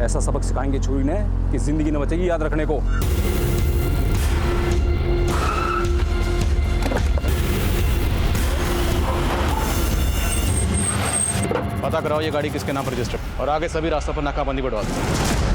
ऐसा सबक सिखाएंगे छुरी ने कि जिंदगी न बचेगी याद रखने को। पता कराओ ये गाड़ी किसके नाम पर रजिस्टर्ड, और आगे सभी रास्तों पर नाकाबंदी बढ़वा दो।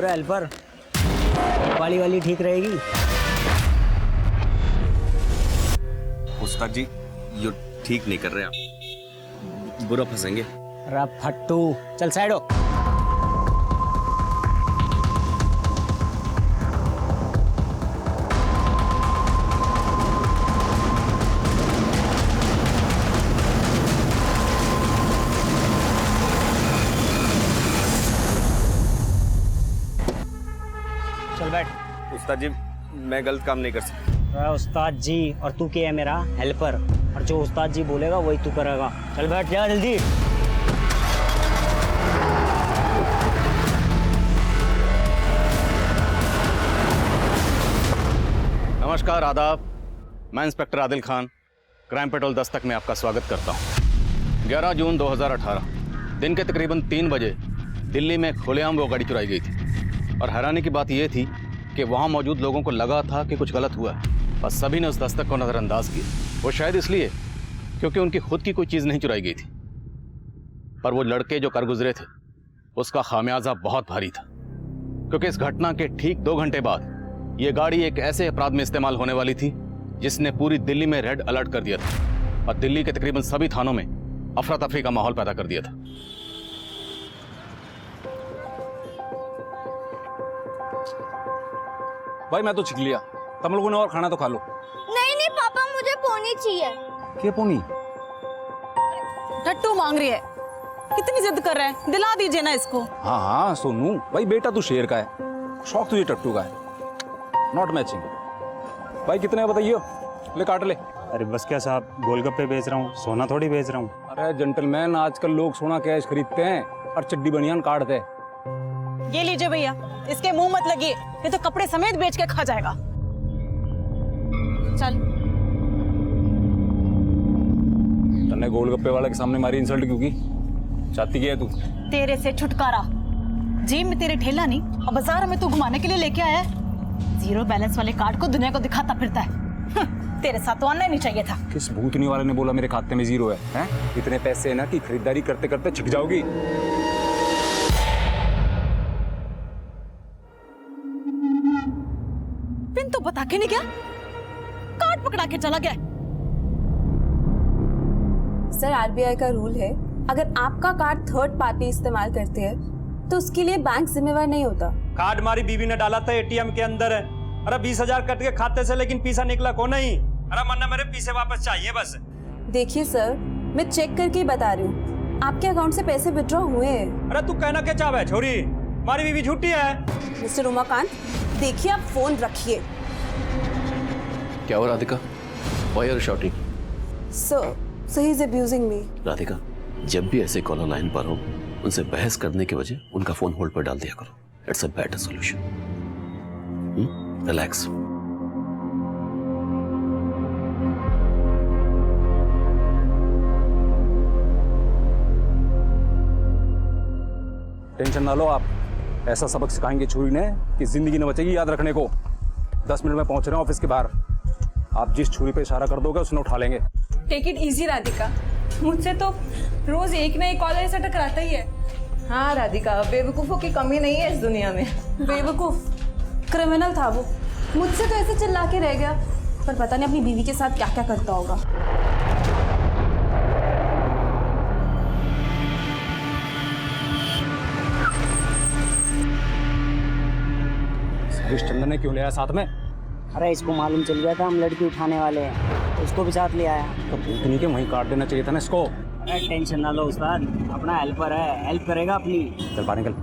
हेल्पर वाली ठीक रहेगी? उस्ताद जी ये ठीक नहीं कर रहे आप, बुरा फंसेंगे। अरे फट्टू चल साइड हो। चल बैठ। उस्ताद जी मैं गलत काम नहीं कर सकता। उस्ताद जी और तू क्या है? मेरा हेल्पर, और जो उस्ताद जी बोलेगा वही तू करेगा। चल बैठ जा जल्दी। नमस्कार, आदाब। मैं inspector Adil Khan, crime petrol Dastak में आपका स्वागत करता हूं। 11 जून 2018 दिन के तकरीबन 3 बजे दिल्ली में खुलेआम वो गाड़ी चुराई गई थी, और हैरानी की बात यह थी कि वहां मौजूद लोगों को लगा था कि कुछ गलत हुआ है, और सभी ने उस दस्तक को नज़रअंदाज किया। वो शायद इसलिए क्योंकि उनकी खुद की कोई चीज़ नहीं चुराई गई थी, पर वो लड़के जो कर गुजरे थे उसका खामियाजा बहुत भारी था, क्योंकि इस घटना के ठीक 2 घंटे बाद ये गाड़ी एक ऐसे अपराध में इस्तेमाल होने वाली थी जिसने पूरी दिल्ली में रेड अलर्ट कर दिया था, और दिल्ली के तकरीबन सभी थानों में अफरा तफरी का माहौल पैदा कर दिया था। भाई मैं तो छिक लिया, तुम लोगों ने और खाना तो खा लो। नहीं नहीं पापा मुझे पोनी चाहिए। क्या पोनी? टट्टू मांग रही है, कितनी जिद कर रहा है, दिला दीजिए ना इसको। हाँ हाँ सोनू भाई, बेटा तू शेर का है, शौक तुझे टट्टू का है, नॉट मैचिंग। भाई कितने है बताइए, ले काट ले। अरे बस क्या साहब, गोलगप्पे बेच रहा हूँ, सोना थोड़ी बेच रहा हूँ। अरे जेंटलमैन, आजकल लोग सोना कैश खरीदते हैं और चड्डी बनियान काटते हैं। ये लीजिए भैया, इसके मुंह मत लगिए, ये तो कपड़े समेत बेच के खा जाएगा। चल। तन्ने गोलगप्पे वाले के सामने मारी इंसल्ट क्यों की? चाहती क्या है तू? तेरे से छुटकारा। जेब में तेरे ठेला नहीं और बाजार में तू घुमाने के लिए लेके आया है। जीरो बैलेंस वाले कार्ड को दुनिया को दिखाता फिरता है। तेरे साथ तो आना ही नहीं चाहिए था। किस भूतनी वाले ने बोला मेरे खाते में जीरो है? हैं? इतने पैसे है ना कि खरीदारी करते करते छिक जाओगी। पिन तो बता के नहीं गया, कार्ड पकड़ा के चला गया। सर आरबीआई का रूल है, अगर आपका कार्ड थर्ड पार्टी इस्तेमाल करती है तो उसके लिए बैंक जिम्मेवार नहीं होता। कार्ड हमारी बीवी ने डाला था एटीएम के अंदर है। अरे 20,000 कट के खाते से, लेकिन पैसा निकला को नहीं। अरे मन्ना मेरे पैसे वापस चाहिए बस। देखिए सर, मैं चेक करके ही बता रही हूँ, आपके अकाउंट से पैसे विड्रॉ हुए हैं। अरे तू कहना क्या चाहे छोरी, हमारी बीवी झूठी है। मिस्टर उमाकांत, देखिए आप फोन रखिए। क्या हुआ Radhika? Why are you shouting? Sir, so he is abusing me. Radhika, जब भी ऐसे कॉलर लाइन पर हो, उनसे बहस करने के वजह उनका फोन होल्ड पर डाल दिया करो। It's a better solution. Relax. Tension ना लो आप, ऐसा सबक सिखाएंगे छुरी ने कि जिंदगी न बचेगी याद रखने को। 10 मिनट में पहुंच रहे हैं ऑफिस के बाहर। आप जिस छुरी पे इशारा कर दोगे उसने उठा लेंगे। टेक इट इजी राधिका, मुझसे तो रोज एक ना एक कॉलर से टकराता ही है। हाँ राधिका, बेवकूफों की कमी नहीं है इस दुनिया में। बेवकूफ क्रिमिनल था वो, मुझसे तो ऐसे चिल्ला के रह गया, पर पता नहीं अपनी बीवी के साथ क्या क्या करता होगा। हरीश चंद्र ने क्यों लिया साथ में? अरे इसको मालूम चल गया था हम लड़की उठाने वाले हैं, तो इसको भी साथ ले आया। तो भूतनी के वहीं काट देना चाहिए था ना इसको। अरे टेंशन ना लो उस्ताद, अपना हेल्पर है, हेल्प करेगा अपनी। चल बाहर निकल।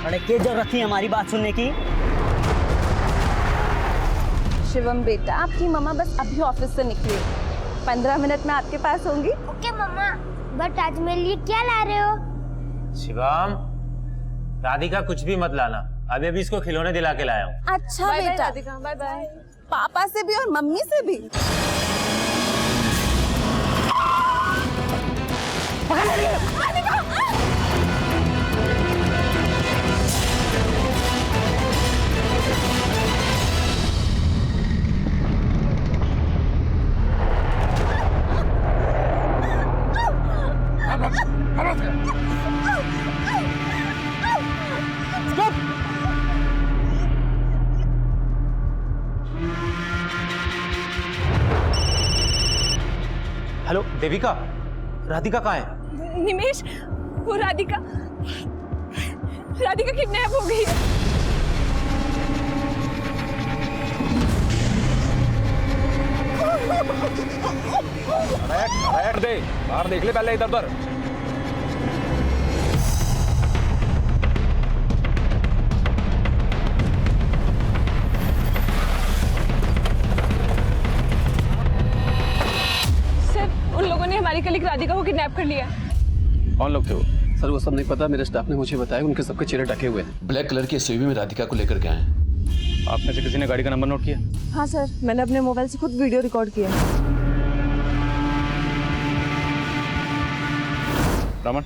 अरे क्या जरूरत थी हमारी बात सुनने की? शिवम बेटा, आपकी मम्मा बस अभी ऑफिस से निकली, 15 मिनट में आपके पास होंगी। ओके मम्मा, बट आज मेरे लिए क्या ला रहे हो? शिवम, राधिका कुछ भी मत लाना, अभी अभी इसको खिलौने दिला के लाया हूँ। अच्छा बेटा, राधिका बाय बाय। पापा से भी और मम्मी से भी। हेलो देविका, राधिका कहाँ है? निमेश, वो राधिका किडनैप हो गई है। बैठ दे, बाहर देख ले पहले इधर उधर। उन लोगों ने हमारी कलीग राधिका को किडनैप कर लिया। कौन लोग थे वो? सर वो सब नहीं पता, मेरे स्टाफ ने मुझे बताया उनके सबके चेहरे ढके हुए हैं। ब्लैक कलर की एसयूवी में राधिका को लेकर के आए हैं। आप में से किसी ने गाड़ी का नंबर नोट किया? हाँ सर, मैंने अपने मोबाइल से खुद वीडियो रिकॉर्ड किया। रमन,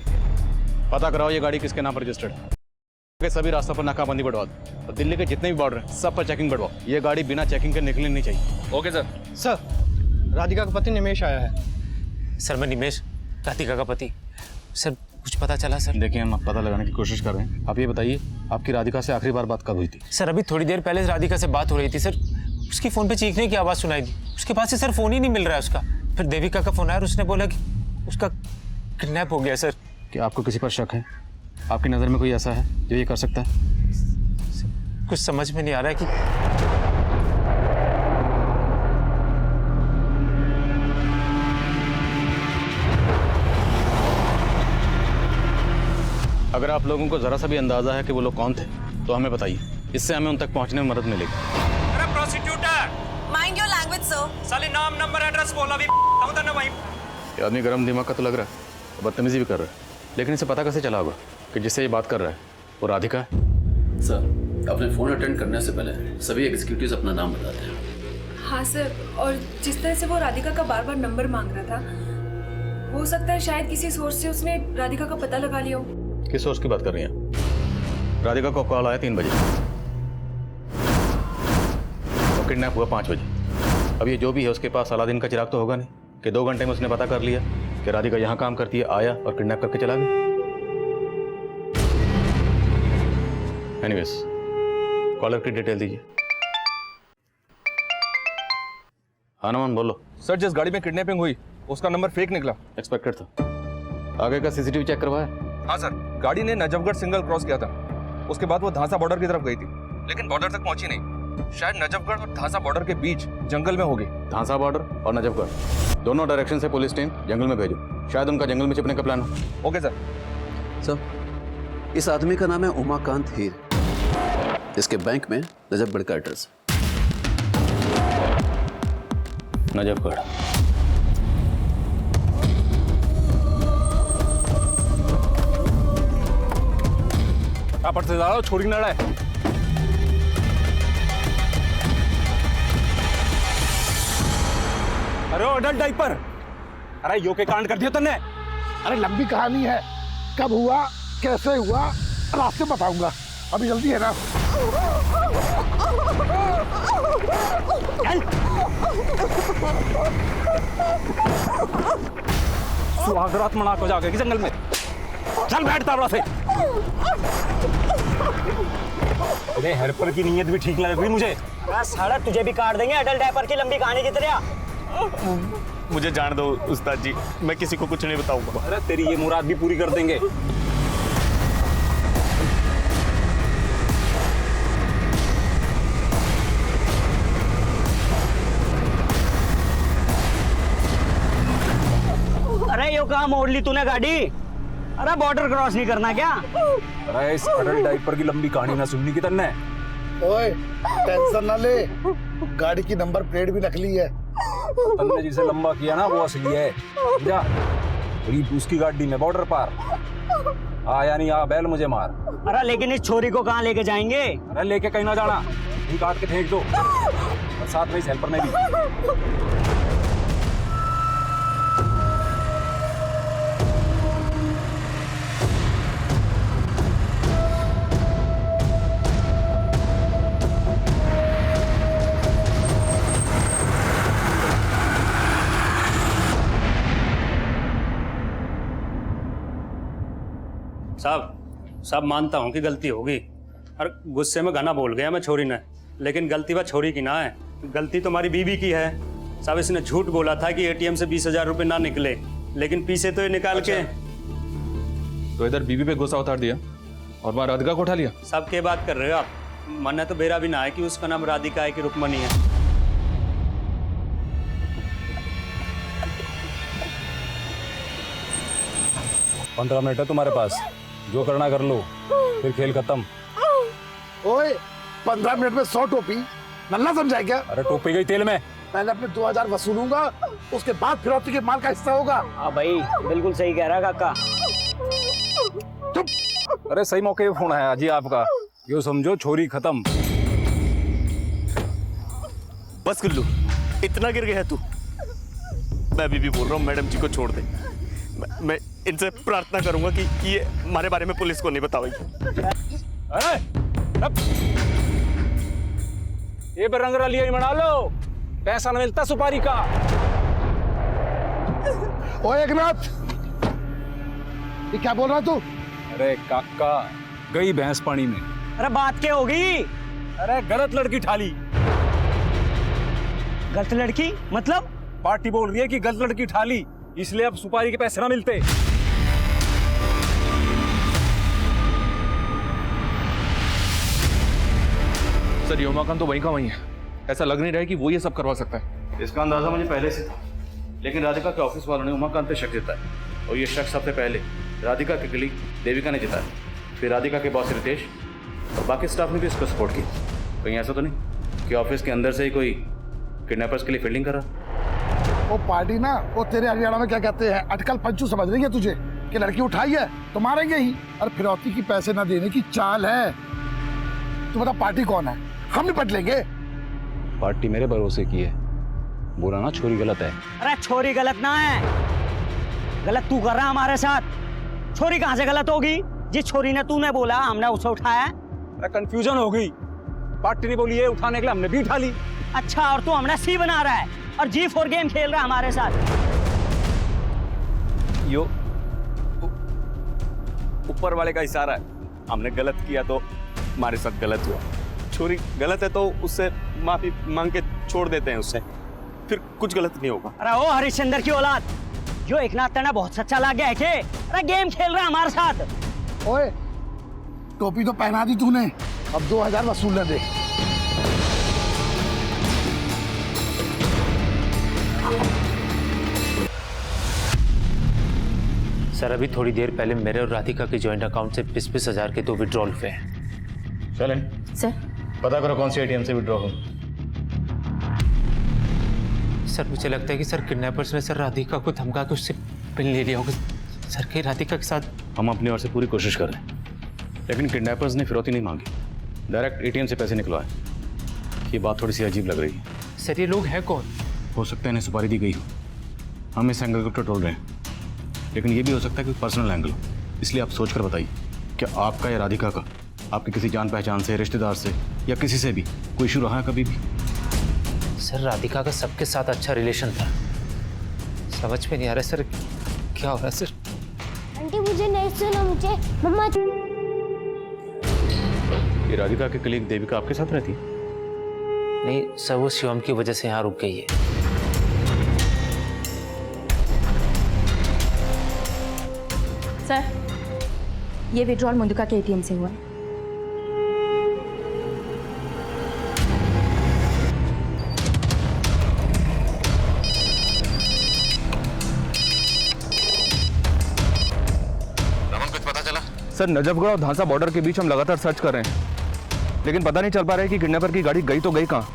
पता कराओ ये गाड़ी किसके नाम पर रजिस्टर्ड है। सभी रास्तों पर नाकाबंदी बढ़वा दो और दिल्ली के जितने भी बॉर्डर हैं सब पर चेकिंग बढ़वाओ। ये गाड़ी बिना चेकिंग के निकलनी नहीं चाहिए। Okay sir. सर, राधिका का पति निमेश आया है। सर मैं निमेश, राधिका का पति। सर कुछ पता चला सर? देखिए हम पता लगाने की कोशिश कर रहे हैं। आप ये बताइए आपकी राधिका से आखिरी बार बात कब हुई थी? सर अभी थोड़ी देर पहले राधिका से बात हो रही थी सर। उसकी फ़ोन पे चीखने की आवाज़ सुनाई दी। उसके पास से सर फ़ोन ही नहीं मिल रहा है उसका। फिर देविका का फ़ोन आया और उसने बोला कि उसका किडनैप हो गया सर। क्या आपको किसी पर शक है? आपकी नज़र में कोई ऐसा है जो ये कर सकता है? कुछ समझ में नहीं आ रहा है कि अगर आप लोगों को जरा सा भी अंदाजा है कि वो लोग कौन थे तो हमें बताइए, इससे हमें उन तक पहुंचने में मदद मिलेगी। अरे प्रोस्टिट्यूटर, माइंड योर लैंग्वेज सर। साले नाम नंबर एड्रेस बोला भी उधर ना वहीं। ये आदमी गर्म दिमाग का तो लग रहा है, बदतमीजी भी कर रहा है, लेकिन इसे पता कैसे चला होगा कि जिससे ये बात कर रहा है वो राधिका है? सर अपने फ़ोन अटेंड करने से पहले सभी एग्जीक्यूटिव्स अपना नाम बताते हैं। हाँ सर, और जिस तरह से वो राधिका का बार बार नंबर मांग रहा था, हो सकता है शायद किसी सोर्स से उसने राधिका का पता लगा लिया हो। किस सोर्स की बात कर रही हैं? राधिका को कॉल आया 3 बजे और किडनैप हुआ 5 बजे। अब ये जो भी है उसके पास अलादीन का चिराग तो होगा नहीं कि 2 घंटे में उसने पता कर लिया कि राधिका यहाँ काम करती है, आया और किडनैप करके चला गया। एनीवेज, कॉलर की डिटेल दीजिए। हाँ नमन बोलो। सर जिस गाड़ी में किडनैपिंग हुई उसका नंबर फेक निकला। एक्सपेक्टेड था। आगे का सीसीटीवी चेक करवाया? हाँ सर, गाड़ी ने नजफगढ़ सिग्नल क्रॉस किया था, उसके बाद वो धांसा बॉर्डर की तरफ गई थी, लेकिन बॉर्डर तक पहुंची नहीं। शायद नजफगढ़ और धांसा बॉर्डर के बीच जंगल में होगी। धांसा बॉर्डर और नजफगढ़ दोनों डायरेक्शन से पुलिस टीम जंगल में भेजो, शायद उनका जंगल में छिपने का प्लान हो। Okay sir. सर इस आदमी का नाम है उमाकांत हीर, इसके बैंक में नजफगढ़ का एड्रेस। नजफगढ़। आप से ज्यादा छोड़ी ना रहा है। अरे अडल्ट डाइपर, अरे यो के कांड कर दिया तुमने। अरे लंबी कहानी है, कब हुआ कैसे हुआ रास्ते बताऊंगा, अभी जल्दी है ना। सुहागरात मना को जाके जंगल में चल बैठ तावड़ा से। अरे हेल्पर की नीयत भी ठीक लग रही मुझे। साला तुझे भी काट देंगे अडल्ट डायपर की लंबी कहानी की तरह। मुझे जान दो उस्ताद जी, मैं किसी को कुछ नहीं बताऊंगा। अरे तेरी ये मुराद भी पूरी कर देंगे। अरे यो कहाँ मोड़ ली तूने गाड़ी? अरे बॉर्डर क्रॉस नहीं करना क्या? अरे इस अडल्ट डाइपर की लंबी कहानी ना सुननी की तरह ओए टेंशन ना ले, गाड़ी की नंबर प्लेट भी नकली है। तुमने जिसे लंबा किया ना वो असली है। जा उसकी गाड़ी में बॉर्डर पार आया नहीं आ बैल मुझे मार। अरे लेकिन इस छोरी को कहाँ लेके जाएंगे? अरे लेके कहीं ना जाना, ही काट के फेंक दो और साथ में इस हेल्पर ने भी। साहब मानता हूँ कि गलती होगी और गुस्से में घना बोल गया मैं छोरी ने, लेकिन गलती वह छोरी की ना है, गलती तुम्हारी बीवी की है। साहब इसने झूठ बोला था कि एटीएम से 20,000 रुपए ना निकले, लेकिन पीछे तो ये निकाल के। तो इधर बीवी पे गुस्सा उतार दिया और वहाँ राधिका को उठा लिया। साहब क्या बात कर रहे हो आप? मन तो बेरा भी ना है कि उसका नाम राधिका है कि रुक्मणी है। पंद्रह मिनट है तुम्हारे पास, जो करना कर लो, फिर खेल खत्म। ओए 15 मिनट में 100 टोपी, नल्ला समझाए क्या? अरे टोपी गई तेल में। पहले अपने 2000 वसूलूंगा, उसके बाद फिरौती के माल का हिस्सा होगा। हाँ भाई बिल्कुल सही कह रहा काका। चुप। अरे सही मौके पे फोन आया जी आपका, यो समझो छोरी खत्म। बस गुल्लू, इतना गिर गया है तू? मैं अभी भी बोल रहा हूँ मैडम जी को छोड़ दे। मैं इनसे प्रार्थना करूंगा कि ये हमारे बारे में पुलिस को नहीं बतावेगी। ये रंग रलिया बना लो, पैसा न मिलता सुपारी का। ओए एकनाथ, ये क्या बोल रहा तू? अरे काका गई भैंस पानी में। अरे बात क्या होगी? अरे गलत लड़की ठाली। गलत लड़की मतलब? पार्टी बोल रही है कि गलत लड़की ठाली, इसलिए अब सुपारी के पैसे ना मिलते। सर ये उमाकांत तो वहीं का वहीं है, ऐसा लग नहीं रहा है कि वो ये सब करवा सकता है। इसका अंदाजा मुझे पहले से था, लेकिन राधिका के ऑफिस वालों ने उमाकांत पे शक जताया और ये शक सबसे पहले राधिका के कलीग देविका ने जताया, फिर राधिका के बॉस रितेश और बाकी स्टाफ ने भी इसको सपोर्ट किया। कहीं ऐसा तो नहीं कि ऑफिस के अंदर से ही कोई किडनैपर्स के लिए फील्डिंग कर रहा? वो पार्टी ना, वो तेरे हरियाणा में क्या कहते हैं, अटकल पंचू समझ रही है तुझे कि लड़की उठाई है तो मारेंगे ही, और फिरौती की पैसे ना देने की चाल है। तू बता पार्टी कौन है, हम निपट लेंगे। पार्टी मेरे भरोसे की है, बोला ना छोरी गलत है। अरे छोरी गलत ना है, गलत तू कर रहा हमारे साथ। छोरी कहाँ से गलत होगी? जिस छोरी ने तूने बोला हमने उसे उठाया। अरे कंफ्यूजन हो गई, पार्टी ने बोली है उठाने के लिए, हमने भी उठा ली। अच्छा, और तू हमने सी बना रहा है और G4 गेम खेल रहा है हमारे साथ। यो ऊपर वाले का इशारा है, हमने गलत किया तो हमारे साथ गलत हुआ। छोरी गलत है तो उससे माफी मांग के छोड़ देते हैं उससे, फिर कुछ गलत नहीं होगा। अरे ओ हरिश्चंद्र की औलाद, जो एकनाथ तना बहुत सच्चा लग गया है के? अरे गेम खेल रहा है हमारे साथ। ओए टोपी तो पहना दी तूने, अब 2000 वसूलने दे। सर अभी थोड़ी देर पहले मेरे और राधिका के जॉइंट अकाउंट से 20,000 के 2 विड्रॉल हुए हैं। चलें सर पता करो कौन सी एटीएम से विड्रॉ हो। सर मुझे लगता है कि सर किडनैपर्स ने सर राधिका को धमका के उससे पिन ले लिया होगा। सर कहीं राधिका के साथ। हम अपनी ओर से पूरी कोशिश कर रहे हैं, लेकिन किडनैपर्स ने फिरौती नहीं मांगी, डायरेक्ट एटीएम से पैसे निकलवाए। ये बात थोड़ी सी अजीब लग रही है। सर ये लोग हैं कौन? हो सकता है इन्हें सुपारी दी गई हो, हम इस एंगल को टटोल रहे हैं, लेकिन ये भी हो सकता है कि पर्सनल एंगल हो। इसलिए आप सोच कर बताइए, क्या आपका या राधिका का, आपके किसी जान पहचान से, रिश्तेदार से या किसी से भी कोई इशू रहा है कभी भी? सर राधिका का सबके साथ अच्छा रिलेशन था, समझ में नहीं आ रहा सर क्या हो रहा है। सर आंटी मुझे नहीं सुना, मुझे मम्मा। ये राधिका के कलीग देविका आपके साथ रहती? नहीं सर, वो शिवम की वजह से यहाँ रुक गई है। सर ये विड्रॉल मुंदुका के एटीएम से हुआ है। सर नजफगढ़ और धांसा बॉर्डर के बीच हम लगातार सर्च कर रहे हैं, लेकिन पता नहीं चल पा रहा है कि किडनैपर की गाड़ी गई तो गई कहाँ।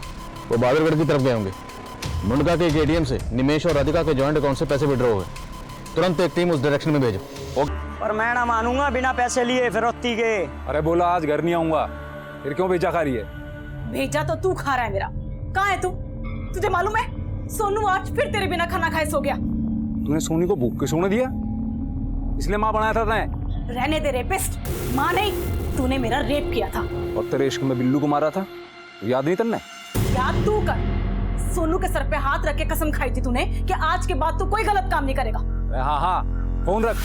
वो बहादुरगढ़ की तरफ गए होंगे। मुंडका के एक एटीएम से निमेश और राधिका के जॉइंट अकाउंट से पैसे विड्रॉ हुए। तुरंत एक टीम उस डायरेक्शन में भेजो। पर मैं ना मानूंगा बिना पैसे लिए फिरौती के। अरे बोला आज घर नहीं आऊंगा, फिर क्यों भेजा खा रही है? भेजा तो तू खा रहा है मेरा। कहाँ है तू? तुझे मालूम है सोनू आज फिर तेरे बिना खाना खाए सो गया। तूने सोनी को भूख के सोने दिया, इसलिए माँ बनाया था तैं? रहने दे रेपिस्ट, माँ नहीं, तूने मेरा रेप किया था। और तेरे इश्क में बिल्लू को मारा था, याद नहीं तन्ने? याद तू कर, सोनू के सर पे हाथ रख के कसम खाई थी तूने कि आज के बाद तू कोई गलत काम नहीं करेगा। हाँ हाँ, फोन रख।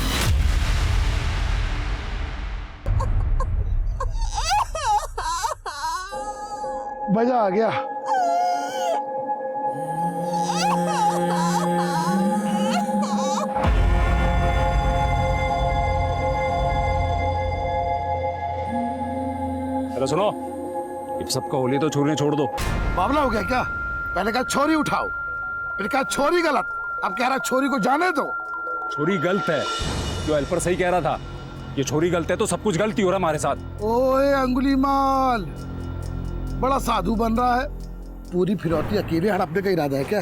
मजा आ गया। अरे सुनो, ये सबका होली तो छोरी ने छोड़ दो। मामला हो गया क्या? पहले कहा छोरी उठाओ, फिर कहा छोरी गलत, अब कह रहा छोरी को जाने दो। छोरी गलत है, जो हेल्पर सही कह रहा था। ये छोरी गलत है तो सब कुछ गलती हो रहा हमारे साथ। ओए अंगुली माल, बड़ा साधु बन रहा है। पूरी फिरौती अकेले हड़पने का इरादा है क्या?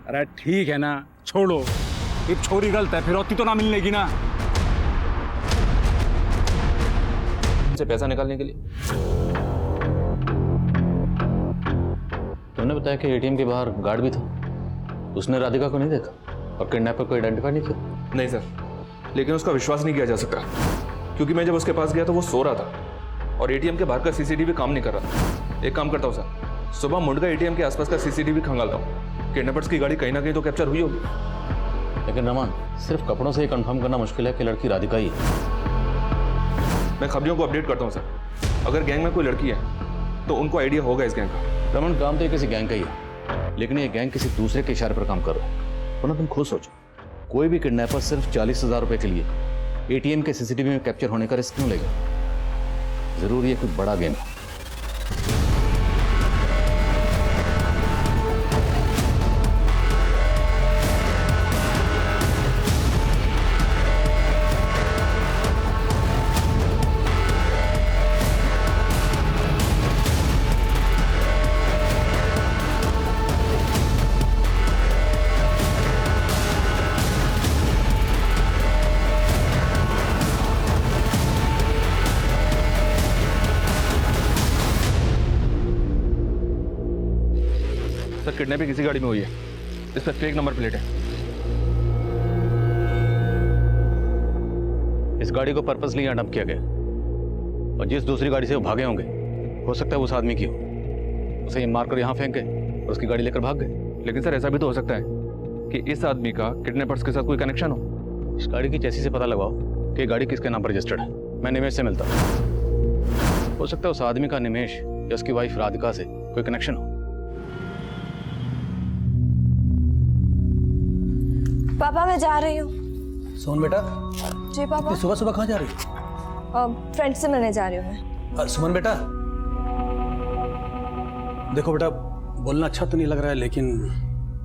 अरे ठीक है ना, छोड़ो। अब छोरी गलत है, फिरौती तो ना मिलने की ना। से पैसा निकालने के लिए तुमने बताया कि एटीएम के बाहर गार्ड भी था, उसने राधिका को नहीं देखा और किडनैपर को आइडेंटिफाई नहीं किया? नहीं सर, लेकिन उसका विश्वास नहीं किया जा सकता, क्योंकि मैं जब उसके पास गया तो वो सो रहा था और एटीएम के बाहर का सीसीटीवी काम नहीं कर रहा था। एक काम करता हूँ सर, सुबह मुंडका एटीएम के आसपास का सीसीटीवी खंगालता हूँ। किडनैपर्स की गाड़ी कहीं ना कहीं तो कैप्चर हुई होगी। लेकिन रमान, सिर्फ कपड़ों से ही कंफर्म करना मुश्किल है कि लड़की राधिका ही है। मैं खबरियों को अपडेट करता हूँ सर, अगर गैंग में कोई लड़की है तो उनको आइडिया होगा इस गैंग का। रमन, काम तो ये किसी गैंग का ही है, लेकिन ये गैंग किसी दूसरे के इशारे पर काम कर रहा है। वरना तुम खुद सोचो, कोई भी किडनैपर सिर्फ 40,000 रुपए के लिए एटीएम के सीसीटीवी में कैप्चर होने का रिस्क क्यों लेगा? जरूर ये कुछ बड़ा गेम है। सर, किडनैपिंग किसी गाड़ी में हुई है, इस पर फेक नंबर प्लेट है। इस गाड़ी को पर्पसली यहाँ डंप किया गया और जिस दूसरी गाड़ी से वो भागे होंगे, हो सकता है उस आदमी की हो। उसे ये मारकर यहाँ फेंक गए और उसकी गाड़ी लेकर भाग गए। लेकिन सर, ऐसा भी तो हो सकता है कि इस आदमी का किडनैपर्स के साथ कोई कनेक्शन हो। इस गाड़ी की चेसी से पता लगाओ कि गाड़ी किसके नाम पर रजिस्टर्ड है। मैं निमेश से मिलता हूँ, हो सकता है उस आदमी का निमेश या उसकी वाइफ राधिका से कोई कनेक्शन हो। पापा मैं जा रही हूँ। सोन बेटा। जी पापा। सुबह सुबह कहाँ जा रही है? फ्रेंड से मिलने जा रही हूँ मैं। सुमन बेटा, देखो बेटा, बोलना अच्छा तो नहीं लग रहा है, लेकिन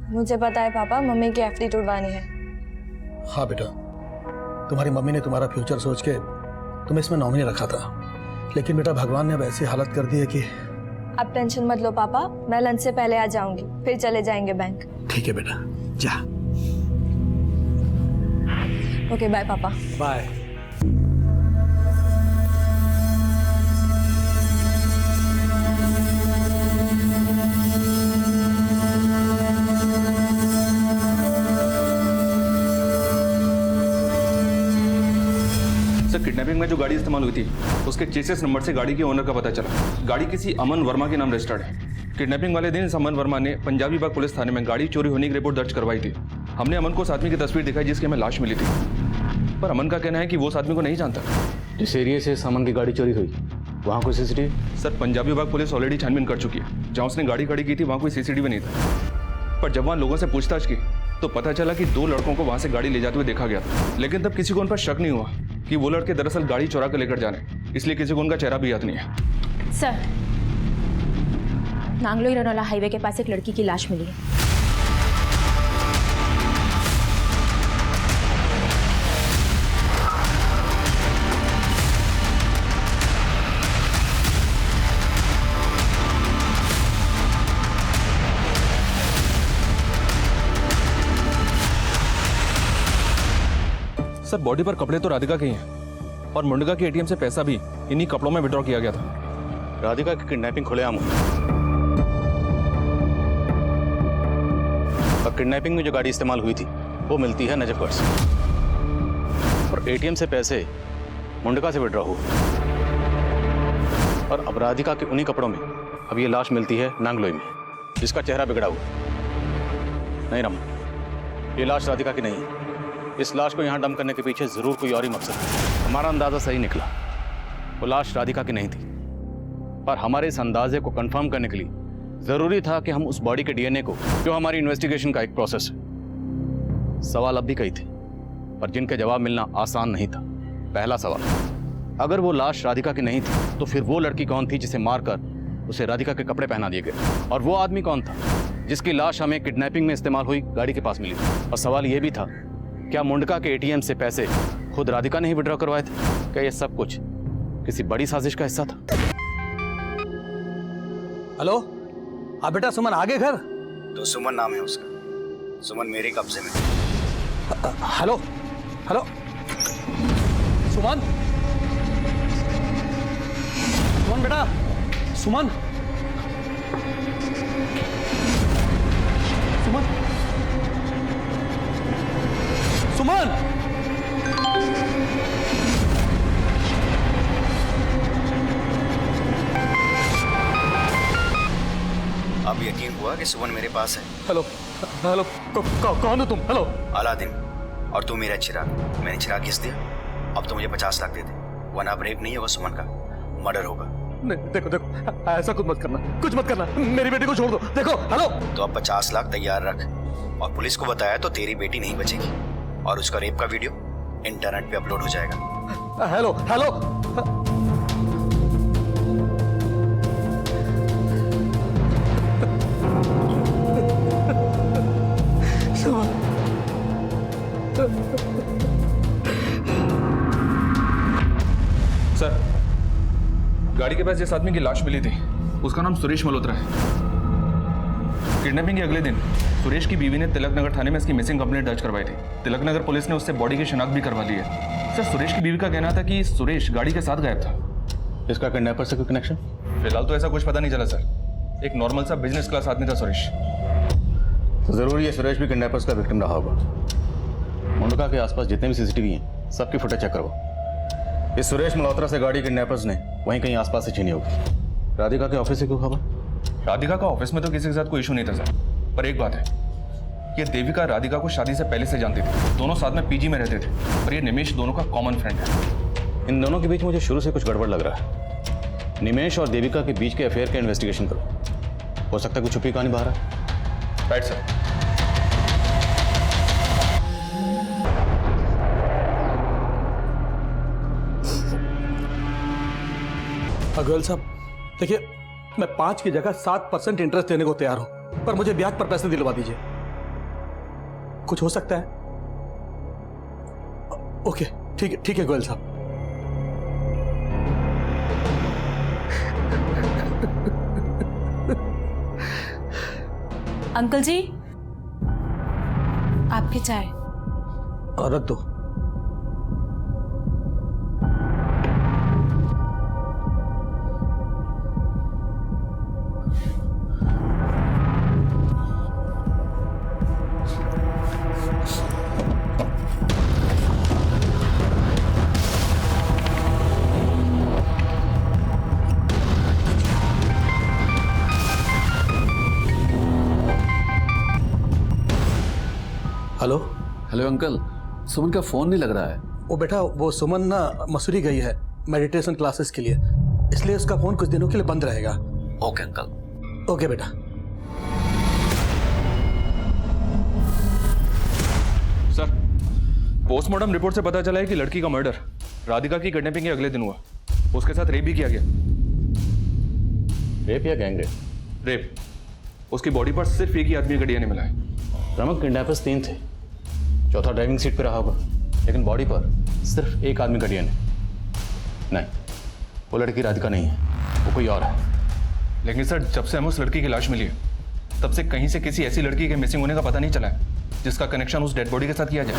मुझे पता है पापा, मम्मी की एफडी तुड़वानी है। हाँ बेटा, तुम्हारी मम्मी ने तुम्हारा फ्यूचर सोच के तुम्हें इसमें नॉमिनी रखा था, लेकिन बेटा भगवान ने अब ऐसी हालत कर दी है कि। आप टेंशन मत लो पापा, मैं लंच से पहले आ जाऊंगी, फिर चले जाएंगे बैंक। ठीक है बेटा, जा। ओके बाय पापा। बाय। सर, किडनैपिंग में जो गाड़ी इस्तेमाल हुई थी उसके चेसिस नंबर से गाड़ी के ओनर का पता चला। गाड़ी किसी अमन वर्मा के नाम रजिस्टर्ड है। किडनैपिंग वाले दिन इस अमन वर्मा ने पंजाबी बाग पुलिस थाने में गाड़ी चोरी होने की रिपोर्ट दर्ज करवाई थी। हमने अमन को उस आदमी की तस्वीर दिखाई जिसकी हमें लाश मिली थी, पर अमन का कहना है कि वो उस आदमी को नहीं जानता। जिस एरिया से सामान की गाड़ी चोरी हुई वहाँ कोई सीसीटीवी? सर, पंजाबी बाग पुलिस ऑलरेडी छानबीन कर चुकी है। जहाँ उसने गाड़ी खड़ी की थी वहाँ कोई सीसीटीवी नहीं था, पर जब वहाँ लोगों से पूछताछ की तो पता चला कि 2 लड़कों को वहाँ से गाड़ी ले जाते हुए देखा गया था। लेकिन तब किसी को उन पर शक नहीं हुआ कि वो लड़के दरअसल गाड़ी चुरा कर लेकर जाने, इसलिए किसी को उनका चेहरा भी याद नहीं है। सर, नांगलो इरनोला हाईवे के पास एक लड़की की लाश मिली है। सर बॉडी पर कपड़े तो राधिका के ही हैं और मुंडका के एटीएम से पैसा भी इन्हीं कपड़ों में विड्रॉ किया गया था। राधिका की किडनैपिंग खुलेआम हुई और किडनैपिंग में जो गाड़ी इस्तेमाल हुई थी वो मिलती है नजफगढ़ से और एटीएम से पैसे मुंडका से विड्रॉ हुए और अब राधिका के उन्हीं कपड़ों में अब ये लाश मिलती है नांगलोई में, जिसका चेहरा बिगड़ा हुआ। नहीं रमा, ये लाश राधिका की नहीं है। इस लाश को यहाँ डंप करने के पीछे जरूर कोई और ही मकसद है। हमारा अंदाजा सही निकला, वो लाश राधिका की नहीं थी, पर हमारे इस अंदाजे को कंफर्म करने के लिए जरूरी था कि हम उस बॉडी के डीएनए को, जो हमारी इन्वेस्टिगेशन का एक प्रोसेस है। सवाल अब भी कई थे, पर जिनके जवाब मिलना आसान नहीं था। पहला सवाल, अगर वो लाश राधिका की नहीं थी तो फिर वो लड़की कौन थी जिसे मारकर उसे राधिका के कपड़े पहना दिए गए, और वो आदमी कौन था जिसकी लाश हमें किडनैपिंग में इस्तेमाल हुई गाड़ी के पास मिली। और सवाल यह भी था, क्या मुंडका के एटीएम से पैसे खुद राधिका ने ही विड्रॉ करवाए थे? क्या ये सब कुछ किसी बड़ी साजिश का हिस्सा था? हेलो, हाँ बेटा, सुमन आ गए घर? तो सुमन नाम है उसका, सुमन मेरे कब्जे में। हेलो हेलो, सुमन, सुमन बेटा, सुमन, सुमन, सुमन। अब यकीन हुआ कि सुमन मेरे पास है। हेलो हेलो, कौन हो तुम? हेलो। अलादीन, और तू मेरा चिराग। मैंने चिराग घिस दिया, अब तो मुझे 50 लाख दे दे, वरना अब रेप नहीं होगा सुमन का, मर्डर होगा। नहीं, देखो देखो, ऐसा कुछ मत करना, कुछ मत करना, मेरी बेटी को छोड़ दो। देखो, हेलो। तो अब 50 लाख तैयार रख, और पुलिस को बताया तो तेरी बेटी नहीं बचेगी, और उसका रेप का वीडियो इंटरनेट पे अपलोड हो जाएगा। हेलो हेलो, सर, गाड़ी के पास जिस आदमी की लाश मिली थी उसका नाम सुरेश मल्होत्रा है। किडनैपिंग के अगले दिन सुरेश की बीवी ने तिलक नगर थाने में इसकी मिसिंग कंप्लेंट दर्ज करवाई थी। तिलक नगर पुलिस ने उससे बॉडी की शिनाख्त भी करवा ली है। सर, सुरेश की बीवी का कहना था कि सुरेश गाड़ी के साथ गायब था। इसका किडनैपर से कोई कनेक्शन? फिलहाल तो ऐसा कुछ पता नहीं चला सर। एक नॉर्मल सा बिजनेस क्लास आदमी था सुरेश। जरूरी है सुरेश भी किडनैपर्स का विक्टिम रहा होगा। मुंडका के आसपास जितने भी सीसीटीवी हैं सबकी फुटेज चेक करवाओ। इस सुरेश मल्होत्रा से गाड़ी किडनैपर्स ने वहीं कहीं आसपास से छीनी होगी। राधिका के ऑफिस से क्यों खबर? राधिका का ऑफिस में तो किसी के साथ कोई इशू नहीं था सर, पर एक बात है, ये देविका राधिका को शादी से पहले से जानती थी। दोनों साथ में पीजी में रहते थे, और ये निमेश दोनों का कॉमन फ्रेंड है। इन दोनों के बीच मुझे शुरू से कुछ गड़बड़ लग रहा है। निमेश और देविका के बीच के अफेयर का इन्वेस्टिगेशन करो, हो सकता है कुछ छुपी कहानी बाहर है। Right sir. गोयल साहब, देखिए, मैं 5 की जगह 7% इंटरेस्ट देने को तैयार हूं, पर मुझे ब्याज पर पैसे दिलवा दीजिए। कुछ हो सकता है? ओके, ठीक है गोयल साहब। अंकल जी, आपकी चाय। रख दो। हेलो हेलो अंकल, सुमन का फोन नहीं लग रहा है। वो बेटा, वो सुमन ना मसूरी गई है मेडिटेशन क्लासेस के लिए, इसलिए उसका फोन कुछ दिनों के लिए बंद रहेगा। Okay uncle. ओके बेटा। सर, पोस्टमार्टम रिपोर्ट से पता चला है कि लड़की का मर्डर राधिका की किडनैपिंग के अगले दिन हुआ। उसके साथ रेप भी किया गया। रेप या गैंग रेप? रेप। उसकी बॉडी पर सिर्फ एक ही आदमी का डीएनए मिला है। रमक, किडनैपर्स 3 थे, चौथा ड्राइविंग सीट पे रहा होगा, लेकिन बॉडी पर सिर्फ एक आदमी का डीएनए। नहीं, वो लड़की राधिका नहीं है, वो कोई और है। लेकिन सर, जब से हमें उस लड़की की लाश मिली है, तब से कहीं से किसी ऐसी लड़की के मिसिंग होने का पता नहीं चला है जिसका कनेक्शन उस डेड बॉडी के साथ किया जाए।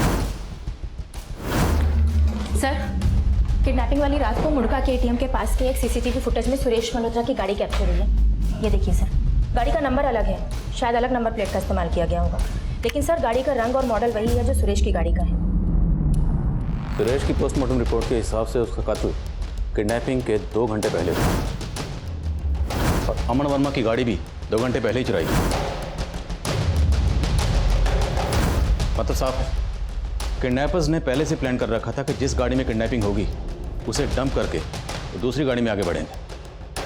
किडनैपिंग वाली रात को मुड़का के एटीएम के पास के एक सीसीटीवी फुटेज में सुरेश मल्होत्रा की गाड़ी कैप्चर हुई है। ये देखिए सर, गाड़ी का नंबर अलग है, शायद अलग नंबर प्लेट का इस्तेमाल किया गया होगा, लेकिन सर गाड़ी का रंग और मॉडल वही है जो सुरेश की गाड़ी का है। सुरेश की पोस्टमार्टम रिपोर्ट के हिसाब से उसका कत्ल किडनैपिंग के 2 घंटे पहले हुआ और अमन वर्मा की गाड़ी भी 2 घंटे पहले ही चुराई। मतलब साहब, किडनैपर्स ने पहले से प्लान कर रखा था कि जिस गाड़ी में किडनैपिंग होगी उसे डंप करके तो दूसरी गाड़ी में आगे बढ़ेंगे।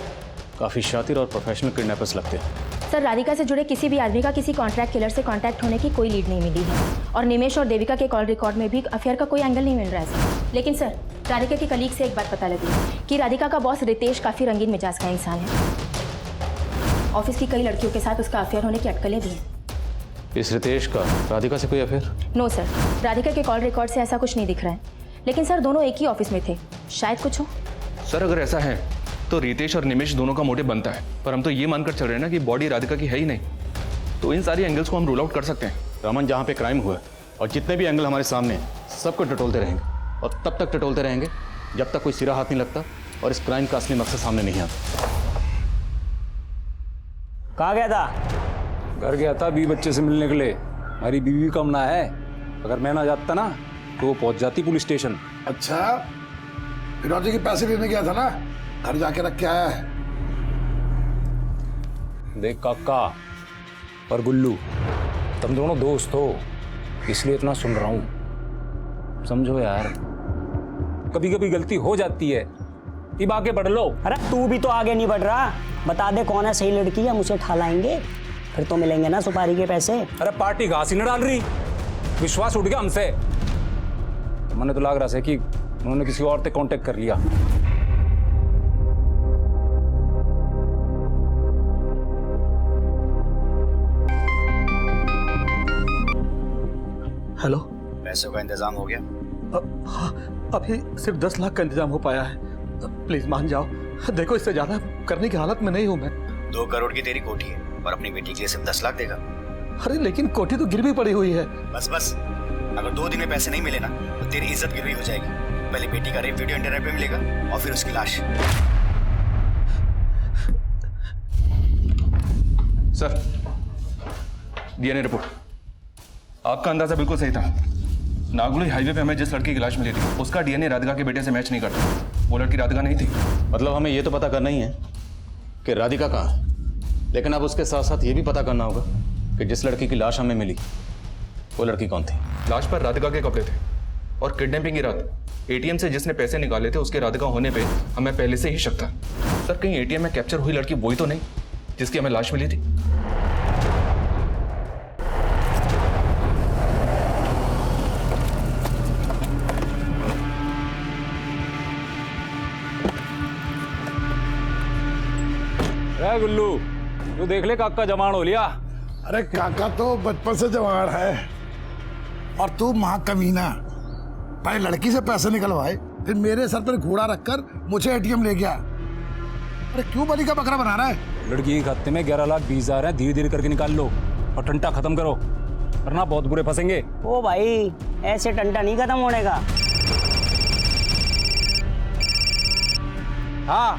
काफ़ी शातिर और प्रोफेशनल किडनैपर्स लगते हैं। सर राधिका से जुड़े किसी भी आदमी का किसी कॉन्ट्रैक्ट किलर से कांटेक्ट होने की कोई लीड नहीं मिली है और निमेश और देविका के कॉल रिकॉर्ड में भी अफेयर का कोई एंगल नहीं मिल रहा है सर। लेकिन सर राधिका के कलीग से एक बात पता लगी कि राधिका का बॉस रितेश काफ़ी रंगीन मिजाज का इंसान है। ऑफिस की कई लड़कियों के साथ उसका अफेयर होने की अटकलें भी हैं। इस रितेश का राधिका से कोई अफेयर? नो सर, राधिका के कॉल रिकॉर्ड से ऐसा कुछ नहीं दिख रहा है, लेकिन सर दोनों एक ही ऑफिस में थे, शायद कुछ हो। सर अगर ऐसा है तो रितेश और निमेश दोनों का मोटिव बनता है, पर हम तो ये मानकर चल रहे हैं ना कि बॉडी राधिका की है ही नहीं, तो इन सारी एंगल्स को हम रूल आउट कर सकते हैं। रमन, जहाँ पे क्राइम हुआ है और जितने भी एंगल हमारे सामने हैं सबको टटोलते रहेंगे और तब तक टटोलते रहेंगे जब तक कोई सिरा हाथ नहीं लगता और इस क्राइम का असली मकसद सामने नहीं आता। कहाँ गया था? घर गया था बीवी बच्चे से मिलने के लिए। हमारी बीवी भी कम ना है, अगर मैं ना जाता ना तो वो पहुंच जाती पुलिस स्टेशन। अच्छा, फिरौती के पैसे लेने गया था ना, घर जाके रख के आया है। देख काका और गुल्लू, तुम दोनों दोस्त हो इसलिए इतना सुन रहा हूं, समझो यार। कभी कभी गलती हो जाती है, अब आगे बढ़ लो। अरे तू भी तो आगे नहीं बढ़ रहा, बता दे कौन है सही लड़की, हम उसे ठा लाएंगे, फिर तो मिलेंगे ना सुपारी के पैसे। अरे पार्टी घास ही न डाल रही, विश्वास उठ गया हमसे। मैंने तो लग रहा है कि उन्होंने किसी और से कांटेक्ट कर लिया। हेलो, पैसों का इंतजाम हो गया? हाँ, अभी सिर्फ 10 लाख का इंतजाम हो पाया है। प्लीज मान जाओ, देखो इससे ज्यादा करने की हालत में नहीं हूं मैं। 2 करोड़ की तेरी कोठी है और अपनी बेटी के लिए सिर्फ 10 लाख देगा? अरे लेकिन कोठी तो गिरवी पड़ी हुई है। बस, अगर 2 दिन में पैसे नहीं मिले ना तो तेरी इज्जत गिरवी हो जाएगी। पहले बेटी का रेप वीडियो इंटरनेट पे मिलेगा और फिर उसकी लाश। Sir, DNA report. आपका अंदाजा बिल्कुल सही था। नागुली हाईवे पे हमें जिस लड़की की लाश मिली थी उसका डीएनए राधिका के बेटे से मैच नहीं करता। वो लड़की राधिका नहीं थी। मतलब हमें ये तो पता करना ही है कि राधिका कहाँ है, लेकिन अब उसके साथ साथ ये भी पता करना होगा कि जिस लड़की की लाश हमें मिली वो लड़की कौन थी। लाश पर राधिका के कपड़े थे और किडनैपिंग की रात एटीएम से जिसने पैसे निकाले थे उसके राधिका होने पे हमें पहले से ही शक था। सर कहीं एटीएम में कैप्चर हुई लड़की वही तो नहीं जिसकी हमें लाश मिली थी? गुल्लू, तू देख ले काका जवान हो लिया। अरे काका तो बचपन से जवान है, और तू महाकमीना, पहले लड़की से पैसे निकलवाए, फिर मेरे सर पर घोड़ा रखकर मुझे एटीएम ले गया। अरे क्यों बलि का बकरा बना रहा है? लड़की के खाते में 11,20,000 है, धीरे धीरे करके निकाल लो और टंटा खत्म करो, वरना बहुत बुरे फंसेंगे। ओ भाई, ऐसे टंटा नहीं खत्म होने का। हाँ,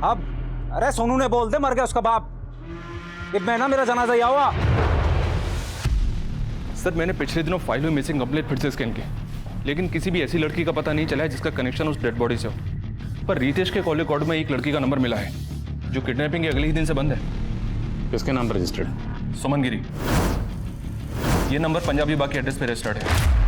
अब अरे सोनू ने बोल दे मर गया उसका बाप, मैं ना मेरा जनाजा या हुआ। सर मैंने पिछले दिनों फाइल में मिसिंग कंप्लेंट फिर से स्कैन की, लेकिन किसी भी ऐसी लड़की का पता नहीं चला है जिसका कनेक्शन उस डेड बॉडी से हो। पर रितेश के कॉल रिकॉर्ड में एक लड़की का नंबर मिला है जो किडनैपिंग के अगले ही दिन से बंद है। किसके नाम पर रजिस्टर्ड है? सुमन गिरी। ये नंबर पंजाबी बाग के एड्रेस पे रजिस्टर्ड है।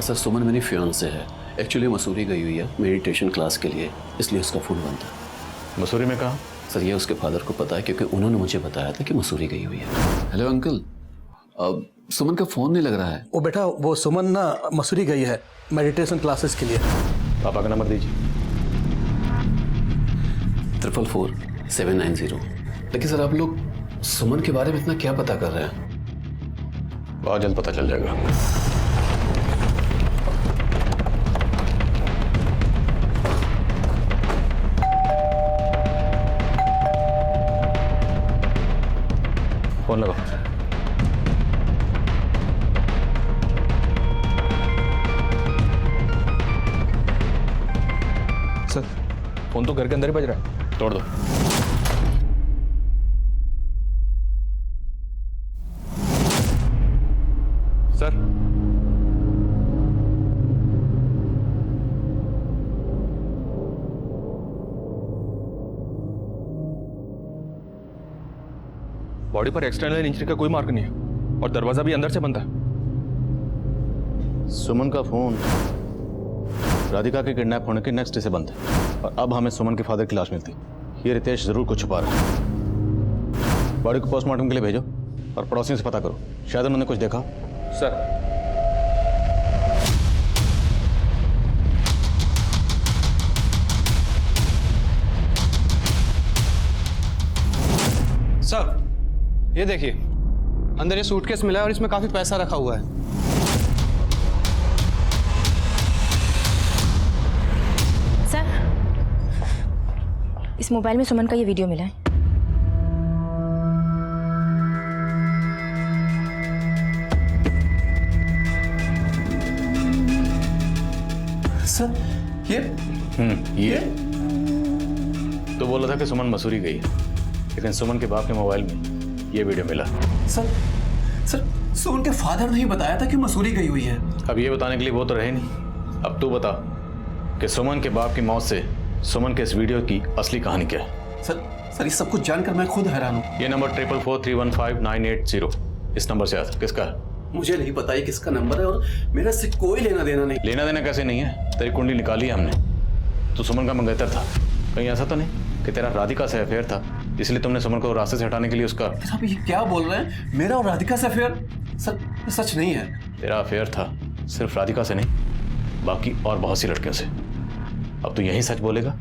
सर सुमन मेरी फियांसे है, एक्चुअली मसूरी गई हुई है मेडिटेशन क्लास के लिए, इसलिए उसका फोन बंद था। मसूरी में कहाँ? सर ये उसके फादर को पता है क्योंकि उन्होंने मुझे बताया था कि मसूरी गई हुई है। हेलो अंकल, अब सुमन का फोन नहीं लग रहा है। वो बेटा, वो सुमन ना मसूरी गई है मेडिटेशन क्लासेस के लिए। पापा का नंबर दीजिए। 444-790। लेकिन सर आप लोग सुमन के बारे में इतना क्या पता कर रहे हैं? बहुत जल्द पता चल जाएगा। फोन लगाओ। फोन तो घर के अंदर ही बज रहा है। तोड़ दो। सर, बॉडी पर एक्सटर्नल इंजरी का कोई मार्क नहीं है और दरवाजा भी अंदर से बंद है। सुमन का फोन राधिका के किडनैप होने के नेक्स्ट डे से बंद है और अब हमें सुमन के फादर की लाश मिलती। ये रितेश जरूर कुछ छुपा रहा है। बॉडी को पोस्टमार्टम के लिए भेजो और पड़ोसियों से पता करो, शायद उन्होंने कुछ देखा। सर, सर ये देखिए, अंदर ये सूटकेस मिला है और इसमें काफी पैसा रखा हुआ है। सर, इस मोबाइल में सुमन का ये वीडियो मिला है। सर ये तो बोला था कि सुमन मसूरी गई है, लेकिन सुमन के बाप के मोबाइल में ये वीडियो मिला। सर सुमन के फादर ने ही बताया था कि मसूरी गई हुई है। अब ये बताने के लिए वो तो रहे नहीं। अब तू बता कि सुमन के बाप की मौत से सुमन के इस वीडियो की असली कहानी क्या है? सर ये सब कुछ जानकर मैं खुद हैरान हूँ। ये नंबर 444315980 इस नंबर से आता किसका है? मुझे नहीं पता ये किसका नंबर है और मेरा इससे कोई लेना देना नहीं। लेना देना कैसे नहीं है? तेरी कुंडली निकाली है हमने। तू सुमन का मंगेतर था, कहीं ऐसा तो नहीं कि तेरा राधिका से अफेयर था इसलिए तुमने सुमन को रास्ते से हटाने के लिए उसका? आप ये क्या बोल रहे हैं? मेरा और राधिका से अफेयर? सर सच नहीं है। तेरा अफेयर था सिर्फ राधिका से नहीं, बाकी और बहुत सी लड़कियों से। अब तू यही सच बोलेगा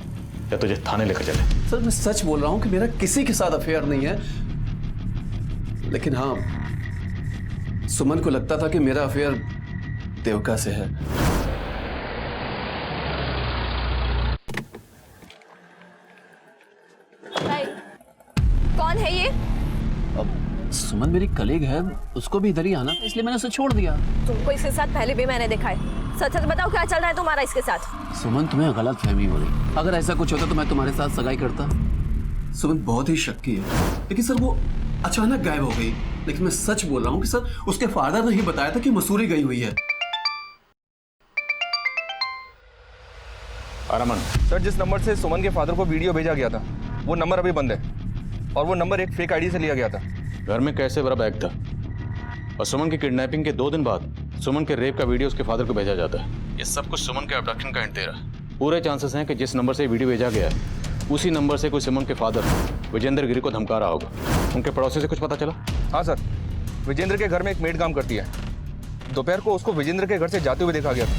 या तुझे थाने लेकर चले? सर मैं सच बोल रहा हूँ कि मेरा किसी के साथ अफेयर नहीं है, लेकिन हाँ सुमन को लगता था कि मेरा अफेयर देविका से है। कौन है ये? अब सुमन मेरी कलीग है, उसको भी इधर ही आना इसलिए मैंने उसे छोड़ दिया। तुमको इसके साथ पहले भी मैंने देखा है। सच सच बताओ क्या चल रहा है तुम्हारा इसके साथ? सुमन तुम्हें गलत फहमी हो रही। अगर ऐसा कुछ होता तो मैं तुम्हारे साथ सगाई करता। सुमन बहुत ही शक्की है, लेकिन सर वो अचानक गायब हो गई। लेकिन मैं सच बोल रहा हूँ कि सर उसके फादर ने ही बताया था कि मसूरी गई हुई है। आरामन सर, जिस नंबर से सुमन के फादर को वीडियो भेजा गया था वो नंबर अभी बंद है और वो नंबर एक फेक आईडी से लिया गया था। घर में कैसे बड़ा बैग था और सुमन की किडनैपिंग के 2 दिन बाद सुमन के रेप का वीडियो उसके फादर को भेजा जाता है। ये सब कुछ सुमन के अबडक्शन का हिंट दे रहा है। पूरे चांसेस हैं कि जिस नंबर से वीडियो भेजा गया है उसी नंबर से कोई सुमन के फादर विजेंद्र गिरी को धमका रहा होगा। उनके पड़ोसी से कुछ पता चला? हाँ सर, विजेंद्र के घर में एक मेड काम करती है। दोपहर को उसको विजेंद्र के घर से जाते हुए देखा गया था।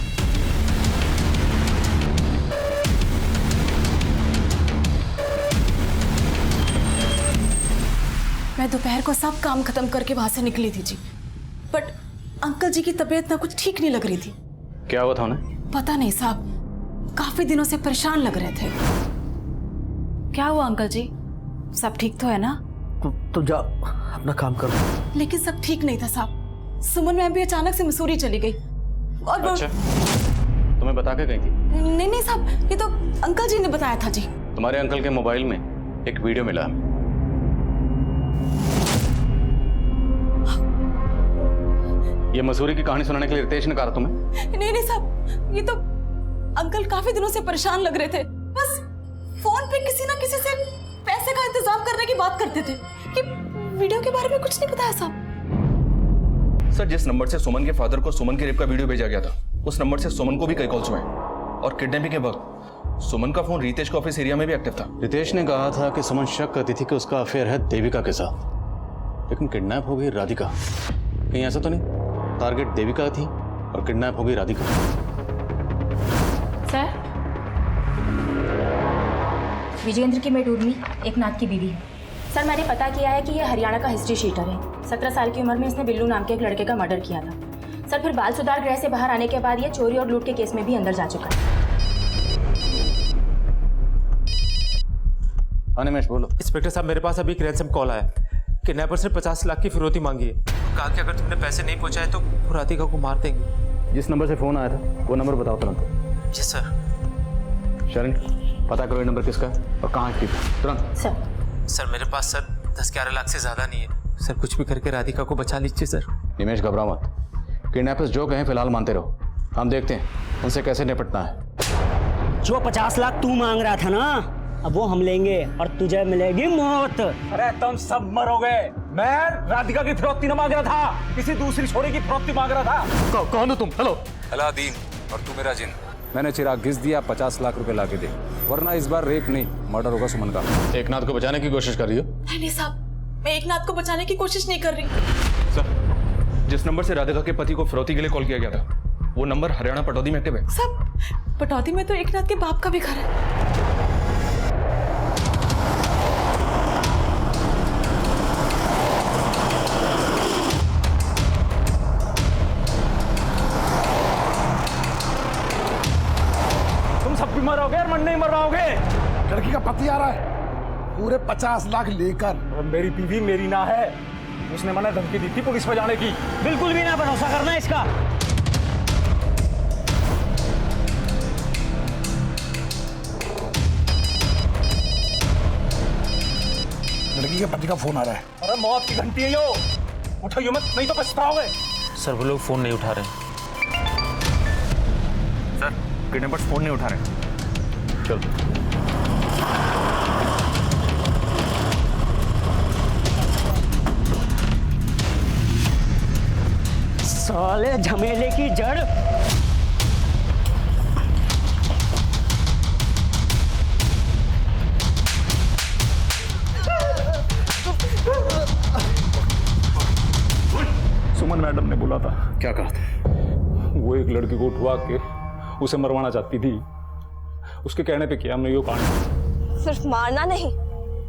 मैं दोपहर को सब काम खत्म करके वहां से निकली थी जी, बट अंकल जी की तबीयत ना कुछ ठीक नहीं लग रही थी। क्या हुआ था उन्हें? पता नहीं साहब, काफी दिनों से परेशान लग रहे थे। क्या हुआ अंकल जी? सब ठीक तो है ना? तुम जा अपना काम करो। लेकिन सब ठीक नहीं था साहब। सुमन मैम भी अचानक से मसूरी चली गई और अच्छा, तुम्हें बता के गई थी? नहीं साहब, ये तो अंकल जी ने बताया था जी। तुम्हारे अंकल के मोबाइल में एक वीडियो मिला। ये मसूरी की कहानी सुनाने के लिए रितेश ने कहा तुम्हें? नहीं साहब, ये तो अंकल काफी दिनों से परेशान लग रहे थे। बस फोन पे किसी ना किसी से पैसे का इंतजाम करने की बात करते थे कि वीडियो के बारे में कुछ नहीं बताया साहब। सर, जिस नंबर से सुमन के फादर को सुमन के रेप का वीडियो भेजा गया था उस नंबर से सुमन को भी कई कॉल्स हुए और किडनैपिंग के वक्त सुमन का फोन रितेश के ऑफिस एरिया में भी एक्टिव था। रितेश ने कहा था कि सुमन शक करती थी कि उसका अफेयर है देविका के साथ, लेकिन किडनैप हो गई राधिका। कहीं ऐसा तो नहीं टारगेट देविका थी और किडनैप हो गई राधिका? सर, विजेंद्र की मेड उर्मी एक नाथ की बीवी है। सर, मैंने पता किया है कि यह हरियाणा का हिस्ट्री शीटर है। 17 साल की उम्र में इसने बिल्लू नाम के एक लड़के का मर्डर किया था। सर, फिर बाल सुधार गृह से बाहर आने के बाद यह चोरी और लूट के केस में भी अंदर जा चुका है। अनिमेश बोलो। इंस्पेक्टर साहब, मेरे पास अभी एक रैंसम कॉल आया। किडनैपर्स ने 50 लाख की फिरौती मांगी है। कहा कि अगर तुमने पैसे नहीं पहुंचाए तो वो राधिका को मार देंगे। जिस नंबर से फोन आया था वो नंबर बताओ तुरंत। जी सर। शरण पता करो ये नंबर किसका है और कहाँ एक्टिव है, तुरंत। सर मेरे पास सर 10-11 लाख से ज़्यादा नहीं है सर, कुछ भी करके राधिका को बचा लीजिए सर। निमेश घबराओ मत, किडनैपर्स जो कहें फिलहाल मानते रहो, हम देखते हैं उनसे कैसे निपटना है। जो 50 लाख तू मांग रहा था ना, अब वो हम लेंगे और तुझे मिलेगी मौत। अरे तुम सब मरोगे। मैं राधिका की फिरौती न मांग रहा था, किसी दूसरी छोरी की फिरौती मांग रहा था। कौन हो तुम? हेलो। अलादीन और तू मेरा जिन। मैंने चिराग घिस दिया, 50 लाख रुपए लाके दे, वरना इस बार रेप नहीं मर्डर होगा सुमन का। एकनाथ को बचाने की कोशिश कर रही हो? नहीं साहब, मैं एकनाथ को बचाने की कोशिश नहीं कर रही। सर, जिस नंबर से राधिका के पति को फिरौती के लिए कॉल किया गया था, वो नंबर हरियाणा पटौदी में एक्टिव है। सब पटौदी में तो एकनाथ के बाप का भी घर है। तुम सब भी मरोगे और मन नहीं मर रहोगे। लड़की का पति आ रहा है पूरे 50 लाख लेकर। मेरी बीवी मेरी ना है, उसने मैंने धमकी दी थी पुलिस में जाने की। बिल्कुल भी ना भरोसा करना इसका। लड़की के पति का फोन आ रहा है। अरे मौत की घंटी है यो, उठाइए मत नहीं तो पछताओगे। सर वो लोग फोन नहीं उठा रहे। सर किडनैपर्स फोन नहीं उठा रहे। चलो साले झमेले की जड़। सुमन मैडम ने बोला था। क्या कहा था? वो एक लड़की को उठवा के उसे मरवाना चाहती थी, उसके कहने पे किया हमने यो कांड। सिर्फ मारना नहीं,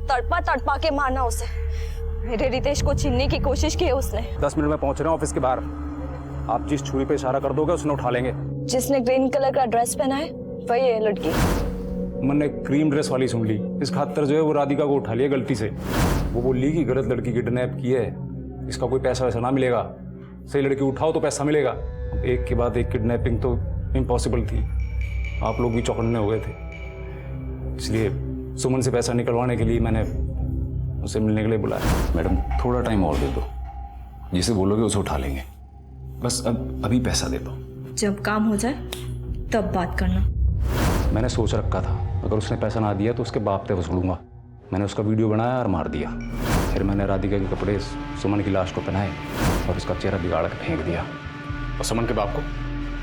तड़पा तड़पा के मारना उसे। मेरे रितेश को छीनने की कोशिश की है उसने। 10 मिनट में पहुंच रहे हैं ऑफिस के बाहर। आप जिस छुरी पे इशारा कर दोगे उसने उठा लेंगे। जिसने ग्रीन कलर का ड्रेस पहना है वही है लड़की। मैंने क्रीम ड्रेस वाली सुन ली, इस खातर जो है वो राधिका को उठा लिया गलती से। वो बोली कि गलत लड़की किडनैप की है, इसका कोई पैसा वैसा ना मिलेगा, सही लड़की उठाओ तो पैसा मिलेगा। एक के बाद एक किडनैपिंग तो इम्पॉसिबल थी। आप लोग भी चौकन्ने हो गए थे, इसलिए सुमन से पैसा निकलवाने के लिए मैंने उसे मिलने के लिए बुलाया। मैडम थोड़ा टाइम और दे दो, जिसे बोलोगे उसे उठा लेंगे। बस अभी पैसा दे दो। जब काम हो जाए तब बात करना। मैंने सोच रखा था अगर उसने पैसा ना दिया तो उसके बाप पे वसूलूंगा। मैंने उसका वीडियो बनाया और मार दिया। फिर मैंने राधिका के कपड़े सुमन की लाश को पहनाए और उसका चेहरा बिगाड़ कर फेंक दिया। और सुमन के बाप को,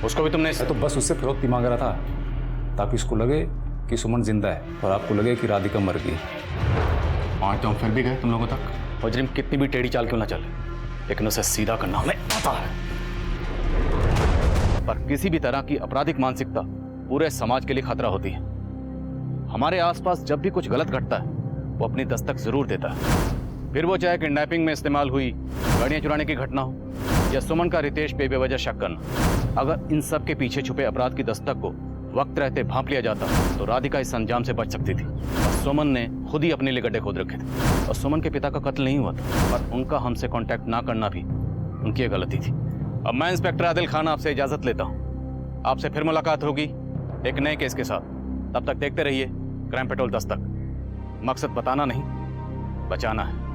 उसको भी तुमने? तो बस उससे फिरौती मांग रहा था ताकि उसको लगे कि सुमन जिंदा है और आपको लगे कि राधिका मर गई। आज तो हम फिर भी गए तुम लोगों तक। वज्रिम कितनी भी टेढ़ी चाल क्यों ना चले, लेकिन उसे सीधा करना हमें आता है। पर किसी भी तरह की आपराधिक मानसिकता पूरे समाज के लिए खतरा होती है। हमारे आसपास जब भी कुछ गलत घटता है वो अपनी दस्तक जरूर देता है, फिर वो चाहे किडनैपिंग में इस्तेमाल हुई गाड़ियां चुराने की घटना हो या सुमन का रितेश पे बेवजह शक करना। अगर इन सब के पीछे छुपे अपराध की दस्तक को वक्त रहते भांप लिया जाता तो राधिका इस अंजाम से बच सकती थी। और सुमन ने खुद ही अपने लिए गड्ढे खोद रखे थे। और सुमन के पिता का कत्ल नहीं हुआ था, पर उनका हमसे कांटेक्ट ना करना भी उनकी गलती थी। अब मैं इंस्पेक्टर आदिल खान आपसे इजाजत लेता हूँ। आपसे फिर मुलाकात होगी एक नए केस के साथ। तब तक देखते रहिए क्राइम पेट्रोल दस्तक। मकसद बताना नहीं, बचाना है।